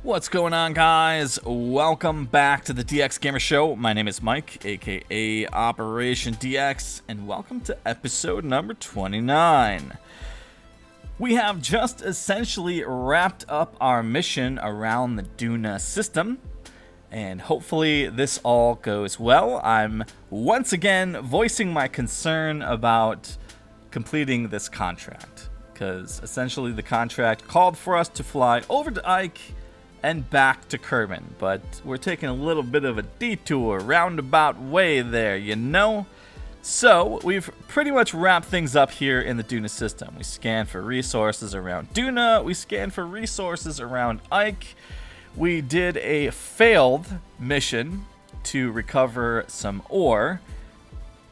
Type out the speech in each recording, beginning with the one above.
What's going on, guys? Welcome back to the DX Gamer Show. My name is Mike, aka Operation DX, and welcome to episode number 29. We have just essentially wrapped up our mission around the Duna system, and hopefully this all goes well. I'm once again voicing my concern about completing this contract, because essentially the contract called for us to fly over to Ike and back to Kerbin, but we're taking a little bit of a detour, roundabout way there, you know? So, we've pretty much wrapped things up here in the Duna system. We scanned for resources around Duna, we scanned for resources around Ike, we did a failed mission to recover some ore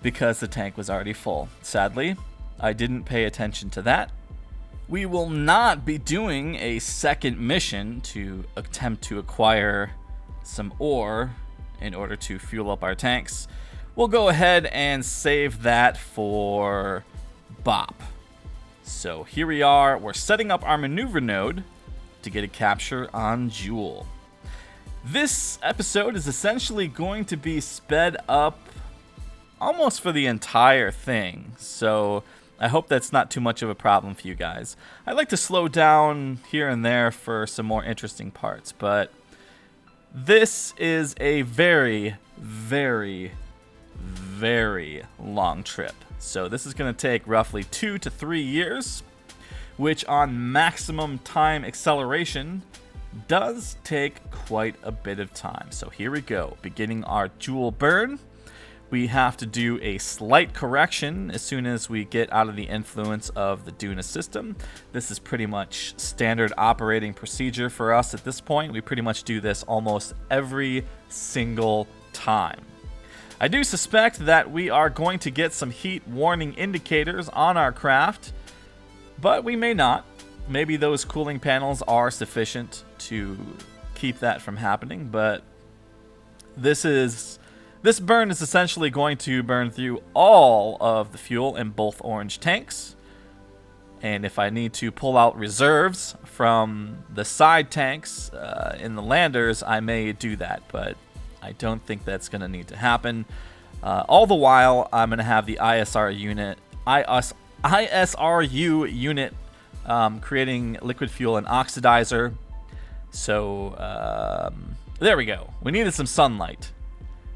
because the tank was already full. Sadly, I didn't pay attention to that. We will not be doing a second mission to attempt to acquire some ore in order to fuel up our tanks. We'll go ahead and save that for Bop. So here we are. We're setting up our maneuver node to get a capture on Jewel. This episode is essentially going to be sped up almost for the entire thing. So I hope that's not too much of a problem for you guys. I'd like to slow down here and there for some more interesting parts, but this is a very, very, very long trip. So this is going to take roughly 2 to 3 years, which on maximum time acceleration does take quite a bit of time. So here we go, beginning our Jewel burn. We have to do a slight correction as soon as we get out of the influence of the Duna system. This is pretty much standard operating procedure for us at this point. We pretty much do this almost every single time. I do suspect that we are going to get some heat warning indicators on our craft, but we may not. Maybe those cooling panels are sufficient to keep that from happening, but this burn is essentially going to burn through all of the fuel in both orange tanks. And if I need to pull out reserves from the side tanks in the landers, I may do that. But I don't think that's going to need to happen. All the while, I'm going to have the ISRU unit creating liquid fuel and oxidizer. So there we go. We needed some sunlight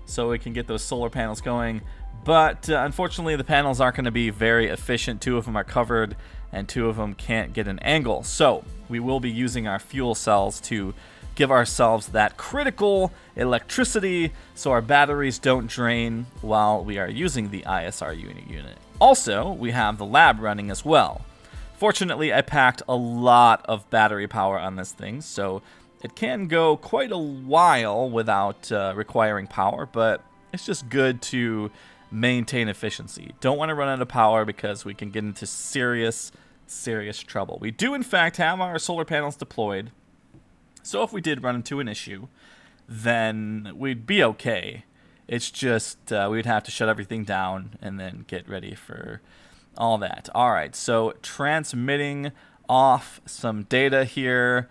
so we can get those solar panels going. But unfortunately, the panels aren't going to be very efficient. 2 of them are covered, and 2 of them can't get an angle. So we will be using our fuel cells to give ourselves that critical electricity so our batteries don't drain while we are using the ISRU unit. Also, we have the lab running as well. Fortunately, I packed a lot of battery power on this thing, so it can go quite a while without requiring power, but it's just good to maintain efficiency. Don't want to run out of power because we can get into serious trouble. We do, in fact, have our solar panels deployed, so if we did run into an issue, then we'd be okay. It's just we'd have to shut everything down and then get ready for all that. All right, so transmitting off some data here.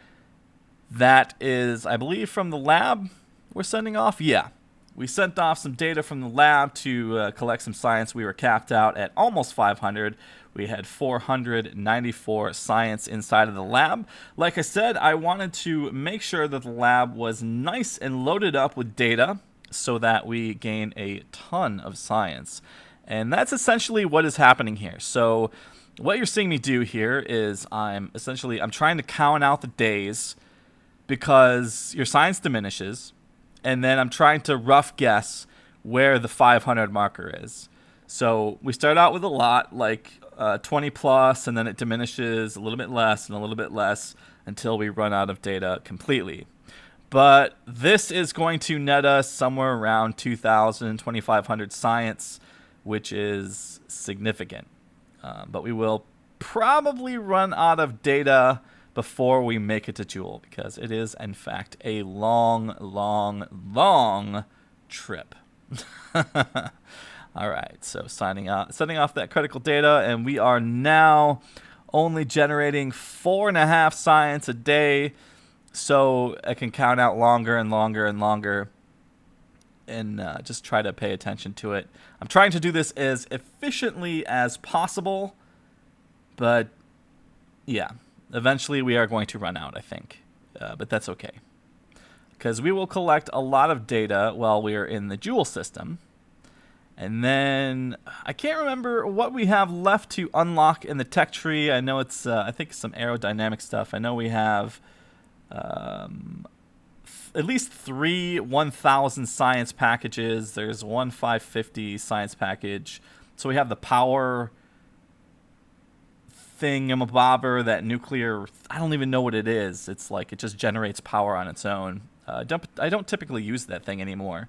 That is, I believe, from the lab we're sending off? Yeah. We sent off some data from the lab to collect some science. We were capped out at almost 500. We had 494 science inside of the lab. Like I said, I wanted to make sure that the lab was nice and loaded up with data so that we gain a ton of science. And that's essentially what is happening here. So what you're seeing me do here is I'm trying to count out the days because your science diminishes, and then I'm trying to rough guess where the 500 marker is. So we start out with a lot, like 20 plus, and then it diminishes a little bit less and a little bit less until we run out of data completely. But this is going to net us somewhere around 2,000, 2,500 science, which is significant. But we will probably run out of data before we make it to Jewel, because it is, in fact, a long, long, long trip. All right, so setting off that critical data, and we are now only generating 4.5 science a day. so I can count out longer and longer and longer, and just try to pay attention to it. I'm trying to do this as efficiently as possible, but yeah, eventually we are going to run out, I think. But that's okay, because we will collect a lot of data while we are in the Joule system. And then I can't remember what we have left to unlock in the tech tree. I know it's, I think, some aerodynamic stuff. I know we have at least 3 1,000 science packages. There's one 550 science package. So we have the power thingamabobber, that nuclear, I don't even know what it is. It's like it just generates power on its own. I don't typically use that thing anymore.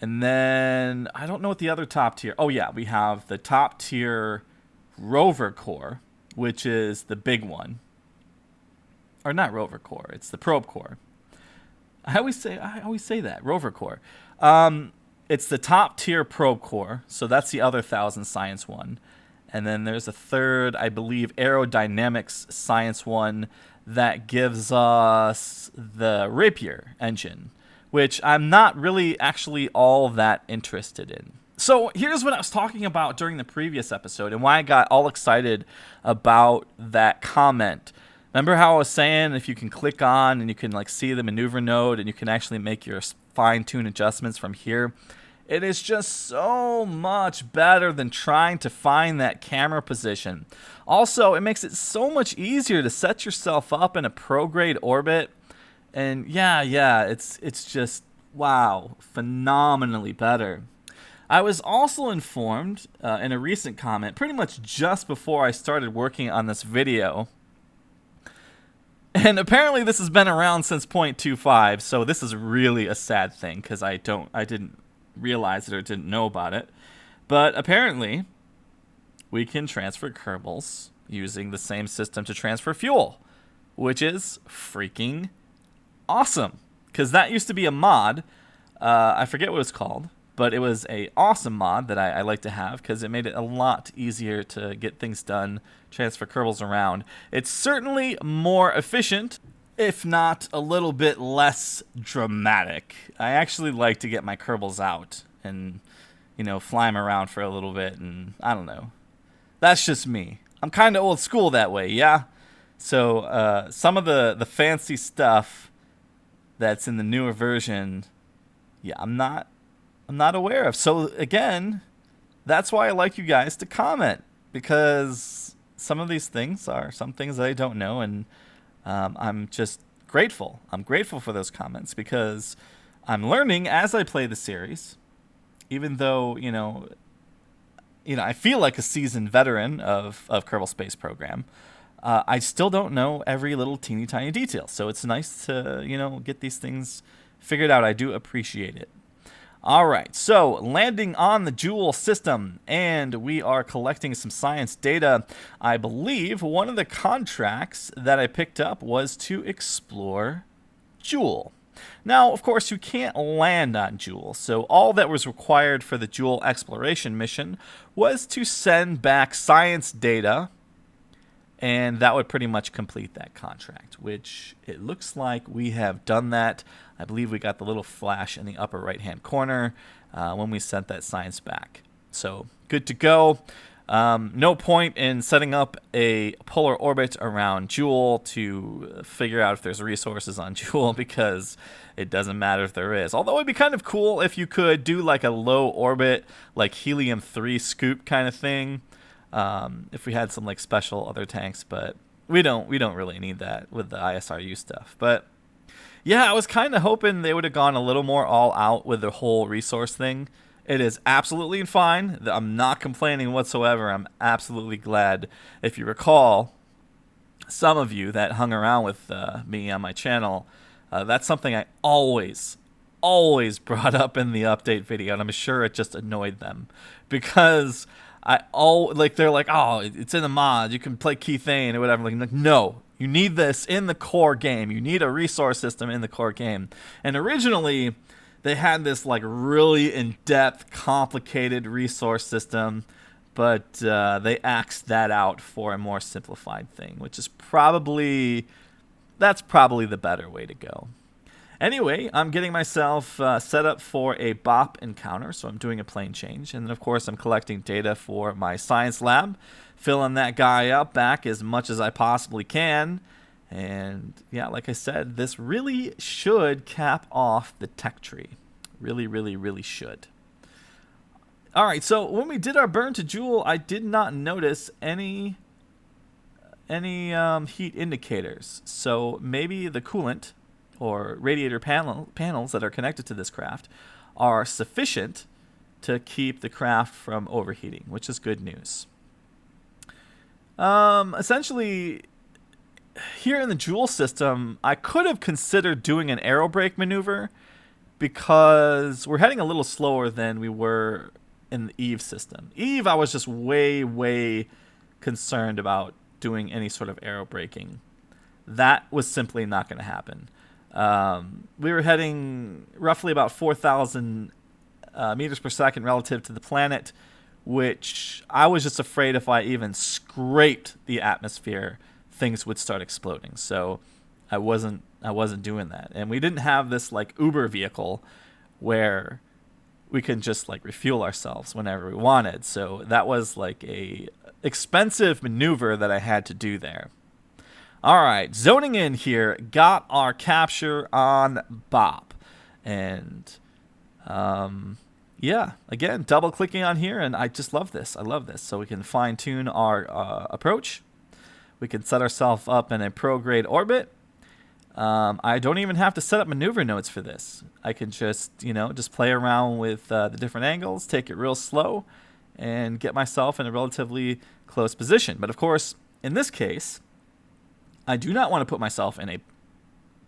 And then I don't know what the other top tier. Oh yeah, we have the top tier rover core, which is the big one. Or not rover core, it's the probe core. I always say that, rover core. It's the top tier probe core, so that's the other 1,000 science one. And then there's a third, I believe, aerodynamics science one that gives us the Rapier engine, which I'm not really actually all that interested in. So here's what I was talking about during the previous episode and why I got all excited about that comment. Remember how I was saying if you can click on and you can like see the maneuver node and you can actually make your fine-tune adjustments from here? It is just so much better than trying to find that camera position. Also, it makes it so much easier to set yourself up in a prograde orbit. And yeah, it's just, wow, phenomenally better. I was also informed in a recent comment, pretty much just before I started working on this video, and apparently this has been around since 0.25, so this is really a sad thing because I didn't realize it or didn't know about it. But apparently we can transfer Kerbals using the same system to transfer fuel, which is freaking awesome, because that used to be a mod. I forget what it's called, but it was a awesome mod that I like to have because it made it a lot easier to get things done, transfer Kerbals around. It's certainly more efficient, if not a little bit less dramatic. I actually like to get my Kerbals out and, fly them around for a little bit, and I don't know. That's just me. I'm kind of old school that way, yeah? So some of the fancy stuff that's in the newer version, yeah, I'm not aware of. So again, that's why I like you guys to comment, because some of these things are some things that I don't know, and I'm just grateful. I'm grateful for those comments because I'm learning as I play the series, even though, I feel like a seasoned veteran of Kerbal Space Program. I still don't know every little teeny tiny detail. So it's nice to, get these things figured out. I do appreciate it. All right, so landing on the Joule system, and we are collecting some science data. I believe one of the contracts that I picked up was to explore Joule. Now, of course, you can't land on Joule, so all that was required for the Joule exploration mission was to send back science data, and that would pretty much complete that contract, which it looks like we have done that. I believe we got the little flash in the upper right-hand corner when we sent that science back. So good to go. No point in setting up a polar orbit around Joule to figure out if there's resources on Joule, because it doesn't matter if there is. Although it'd be kind of cool if you could do like a low orbit, like helium-3 scoop kind of thing. If we had some like special other tanks, but we don't really need that with the ISRU stuff. But yeah, I was kind of hoping they would have gone a little more all out with the whole resource thing. It is absolutely fine. I'm not complaining whatsoever. I'm absolutely glad. If you recall, some of you that hung around with me on my channel, that's something I always brought up in the update video, and I'm sure it just annoyed them because they're like, oh, it's in the mod, you can play Keithane or whatever. Like, no, you need this in the core game. You need a resource system in the core game. And originally, they had this like really in-depth, complicated resource system, but they axed that out for a more simplified thing, which is probably that's probably the better way to go. Anyway, I'm getting myself set up for a BOP encounter, so I'm doing a plane change. And then, of course, I'm collecting data for my science lab, filling that guy up back as much as I possibly can. And, yeah, like I said, this really should cap off the tech tree. Really, really, really should. All right, so when we did our burn to Joule, I did not notice any heat indicators. So maybe the coolant or radiator panels that are connected to this craft are sufficient to keep the craft from overheating, which is good news. Essentially, here in the Joule system, I could have considered doing an aerobrake maneuver because we're heading a little slower than we were in the Eve system. Eve, I was just way, way concerned about doing any sort of aerobraking. That was simply not going to happen. We were heading roughly about 4,000 meters per second relative to the planet, which I was just afraid if I even scraped the atmosphere, things would start exploding. So I wasn't doing that. And we didn't have this like Uber vehicle where we can just like refuel ourselves whenever we wanted. So that was like a expensive maneuver that I had to do there. All right, zoning in here, got our capture on BOP. And, yeah, again, double-clicking on here, and I just love this. I love this. So we can fine-tune our approach. We can set ourselves up in a pro-grade orbit. I don't even have to set up maneuver nodes for this. I can just play around with the different angles, take it real slow, and get myself in a relatively close position. But, of course, in this case, I do not want to put myself in a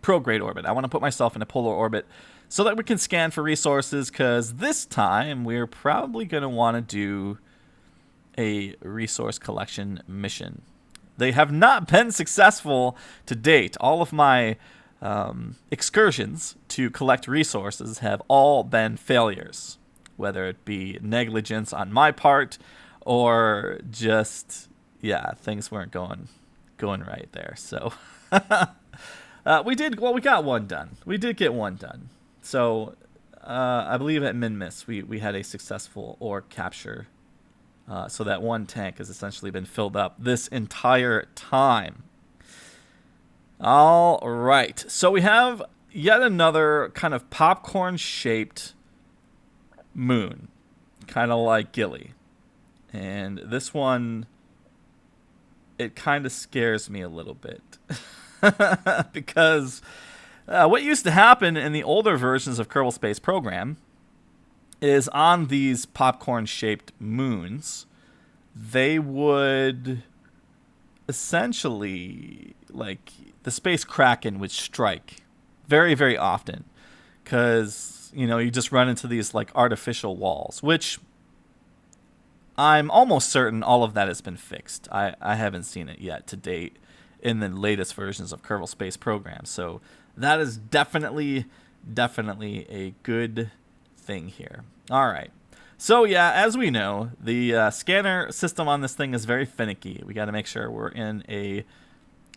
prograde orbit. I want to put myself in a polar orbit so that we can scan for resources, because this time we're probably going to want to do a resource collection mission. They have not been successful to date. All of my excursions to collect resources have all been failures, whether it be negligence on my part or just, things weren't going right there. So we got one done. We did get one done. So I believe at Minmus we had a successful ore capture. So that one tank has essentially been filled up this entire time. All right. So we have yet another kind of popcorn-shaped moon, kind of like Gilly. And this one, it kind of scares me a little bit. Because what used to happen in the older versions of Kerbal Space Program is on these popcorn-shaped moons, they would essentially, like, the space kraken would strike very, very often, because, you just run into these, like, artificial walls, which I'm almost certain all of that has been fixed. I haven't seen it yet to date in the latest versions of Kerbal Space Program, so that is definitely a good thing here. All right. So, as we know, the scanner system on this thing is very finicky. We got to make sure we're in a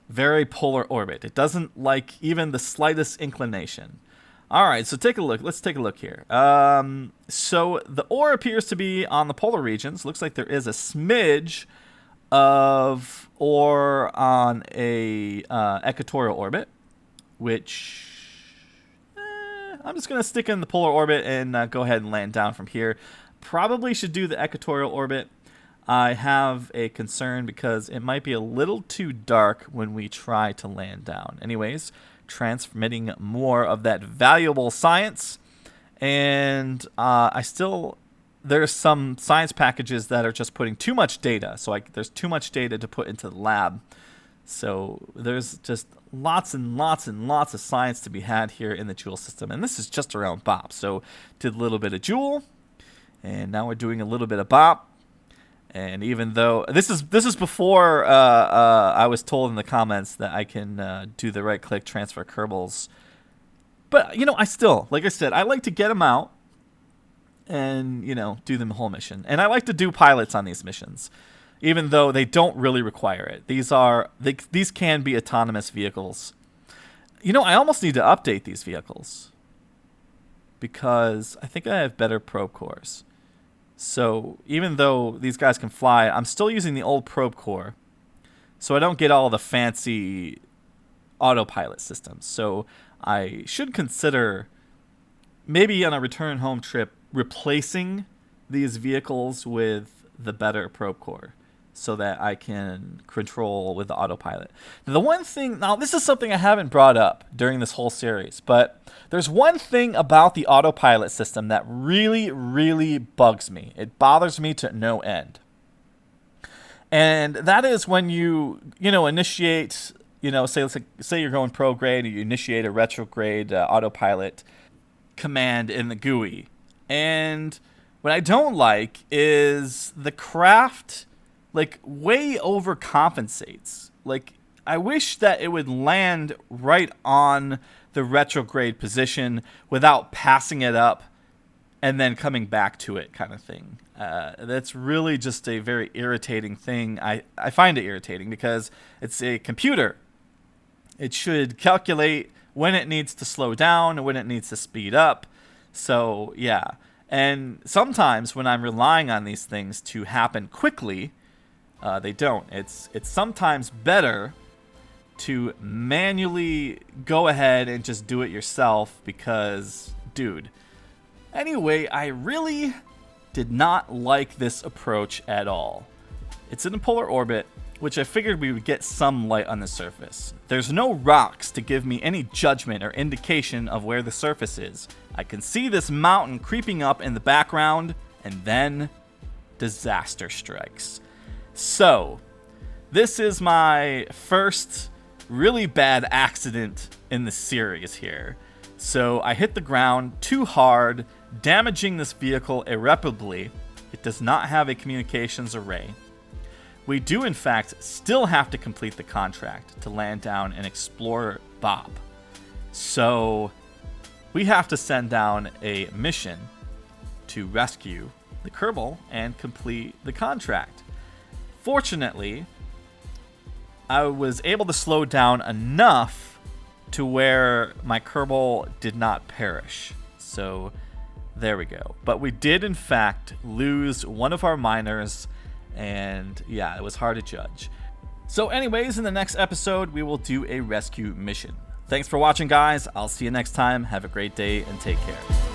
very polar orbit. It doesn't like even the slightest inclination. All right, so take a look. Let's take a look here. So the ore appears to be on the polar regions. Looks like there is a smidge of ore on a equatorial orbit, which I'm just going to stick in the polar orbit and go ahead and land down from here. Probably should do the equatorial orbit. I have a concern because it might be a little too dark when we try to land down. Anyways, transmitting more of that valuable science. And there's some science packages that are just putting too much data. So there's too much data to put into the lab. So there's just lots and lots and lots of science to be had here in the Joule system. And this is just around BOP. So did a little bit of Joule, and now we're doing a little bit of BOP. And even though this is before I was told in the comments that I can do the right-click transfer Kerbals. But, I still, like I said, I like to get them out and, do the whole mission. And I like to do pilots on these missions, even though they don't really require it. These can be autonomous vehicles. I almost need to update these vehicles because I think I have better probe cores. So even though these guys can fly, I'm still using the old probe core, so I don't get all the fancy autopilot systems. So I should consider maybe on a return home trip replacing these vehicles with the better probe core so that I can control with the autopilot. The one thing, now this is something I haven't brought up during this whole series, but there's one thing about the autopilot system that really, really bugs me. It bothers me to no end. And that is when you initiate, say you're going prograde, and you initiate a retrograde autopilot command in the GUI. And what I don't like is the craft way overcompensates. I wish that it would land right on the retrograde position without passing it up and then coming back to it, kind of thing. That's really just a very irritating thing. I find it irritating because it's a computer. It should calculate when it needs to slow down and when it needs to speed up. So, yeah. And sometimes when I'm relying on these things to happen quickly, they don't. It's sometimes better to manually go ahead and just do it yourself because, dude. Anyway, I really did not like this approach at all. It's in a polar orbit, which I figured we would get some light on the surface. There's no rocks to give me any judgment or indication of where the surface is. I can see this mountain creeping up in the background, and then disaster strikes. So, this is my first really bad accident in the series here. So I hit the ground too hard, damaging this vehicle irreparably. It does not have a communications array. We do, in fact, still have to complete the contract to land down and explore Bob. So we have to send down a mission to rescue the Kerbal and complete the contract. Fortunately, I was able to slow down enough to where my Kerbal did not perish. So there we go. But we did, in fact, lose one of our miners, and yeah, it was hard to judge. So anyways, in the next episode, we will do a rescue mission. Thanks for watching, guys. I'll see you next time. Have a great day and take care.